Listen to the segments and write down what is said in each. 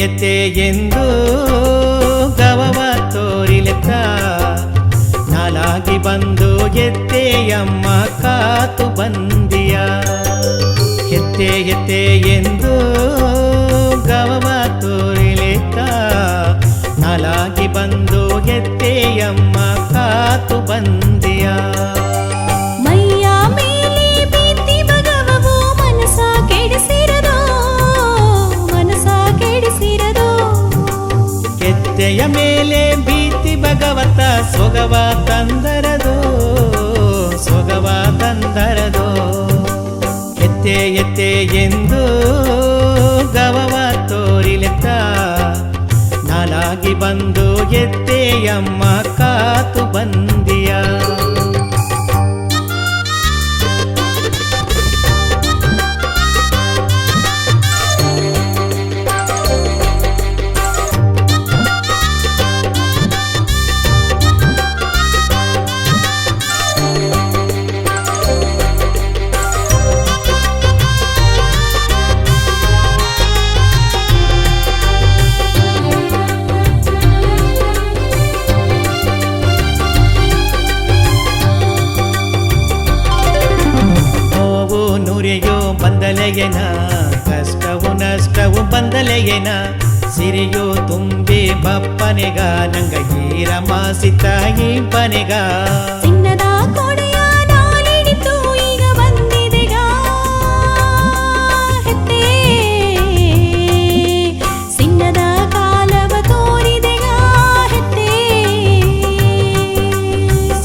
ಎತ್ತೆ ಎಂದು ಗವವ ತೋರಿಲೆತ್ತ ನಾಲಾಗಿ ಬಂದು ಎತ್ತೆಯಮ್ಮ ಕಾತು ಬಂದಿಯ. ಎತ್ತೆ ಎಂದು ಗವವ ತೋರಿಲೆತ್ತ ನಾಲಾಗಿ ಬಂದು ಎತ್ತೆಯಮ್ಮ ಕಾತು ಬಂದಿಯ. ಕೆತ್ತೆಯ ಮೇಲೆ ಭೀತಿ ಭಗವತ ಸೊಗವ ತಂದರದೋ ಸೊಗವ ತಂದರದೋ. ಎತ್ತೆ ಎಂದು ಗವವ ತೋರಿಲೆತ್ತ ನಾಲಾಗಿ ಬಂದು ಎತ್ತೆಯಮ್ಮ ಕಾತು ಬಂದಿಯ. ಬಂದಲೆಯೇನ ಕಷ್ಟವು ನಷ್ಟವು ಬಂದಲೆಯೇನ ಸಿರಿಯೋ ತುಂಬಿ ಬಪ್ಪನೆಗ ನಂಗ ಹೀರ ಮಾಸಿತ ಬನೆಗ. ಚಿನ್ನದ ಕೊಡೆಯ ನಾಲಿಡಿತು ಈಗ ಬಂದಿದೆಗ ಹೆತ್ತೆ ಸಿನ್ನದ ಕಾಲವ ತೋರಿದೆಗ ಹೆತ್ತೆ.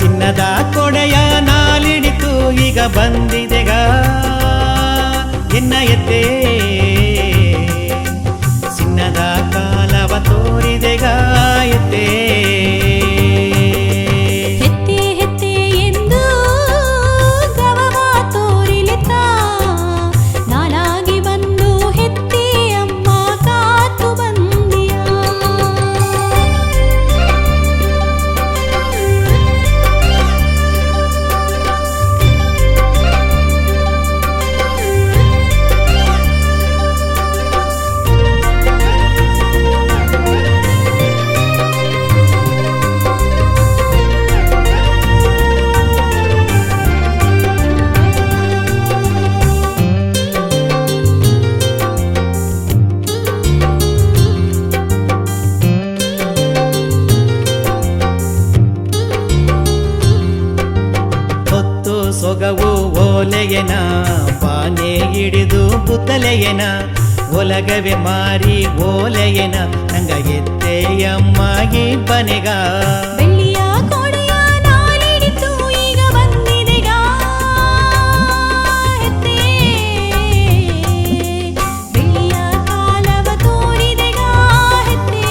ಚಿನ್ನದ ಕೊಡೆಯ ನಾಲಿಡಿತು ಈಗ ಬಂದಿದೆಗ ಎನ್ನ ಎತ್ತೆ ಚಿನ್ನದ ಕಾಲವ ತೋರಿದೆಗ ಎತ್ತೆ. ಹೆತ್ತೆ ಎಂದು ಗವವ ತೋರಿಲೆತ್ತ ನಾಲಾಗಿ ಬಂದು ಹೆತ್ತೆ ಅಮ್ಮ ಕಾತು ಬಂದಿಯ. ಸೊಗವು ಓಲೆಯನ ಬಾನೆ ಹಿಡಿದು ಬುತ್ತಲೆಯನ ಒಲಗವೆ ಮಾರಿ ಓಲೆಯನ ನಂಗ ಎತ್ತೆಯಮ್ಮಾಗಿ ಬನೆಗ. ಬೆಳ್ಳಿಯ ಕೊಡೆಯ ನಾಲಿಡಿತು ಈಗ ಬಂದಿದೆಗ ಹೆತ್ತೆ ಬೆಳ್ಳಿಯ ಕಾಲವ ತೋರಿದೆಗ ಹೆತ್ತೆ.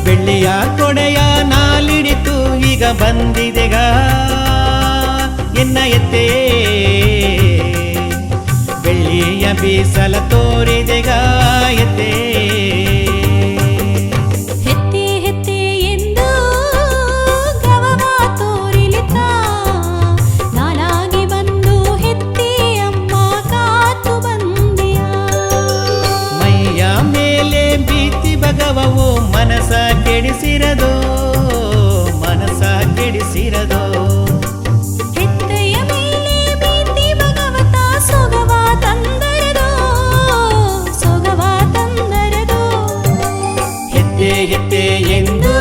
ಬೆಳ್ಳಿಯ ಕೊಡೆಯ ನಾಲಿಡಿತು ಈಗ ಬಂದಿದೆಗ ಎನ್ನ ಎತ್ತೆ ಬೆಳ್ಳಿಯ ಬೀಸಲ ತೋರಿದೆಗ ಎತ್ತೆ. ಹೆತ್ತೆ ಎಂದು ಗವವ ತೋರಿಲೆತ್ತ ನಾಲಾಗಿ ಬಂದು ಹೆತ್ತೆ ಅಮ್ಮ ಕಾತು ಬಂದಿಯ. ಮೈಯ ಮೇಲೆ ಭೀತಿ ಭಗವವು ಮನಸ ಕೆಡಿಸಿರದೋ ಮನಸ ಕೆಡಿಸಿರದೋ. ಹೆತ್ತೆಯ ಮೇಲೆ ಭೀತಿ ಭಗವತ ಸೊಗವ ತಂದರದೋ ಸೊಗವ ತಂದರದೋ. ಎತ್ತೆ ಎಂದು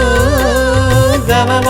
ಗವವ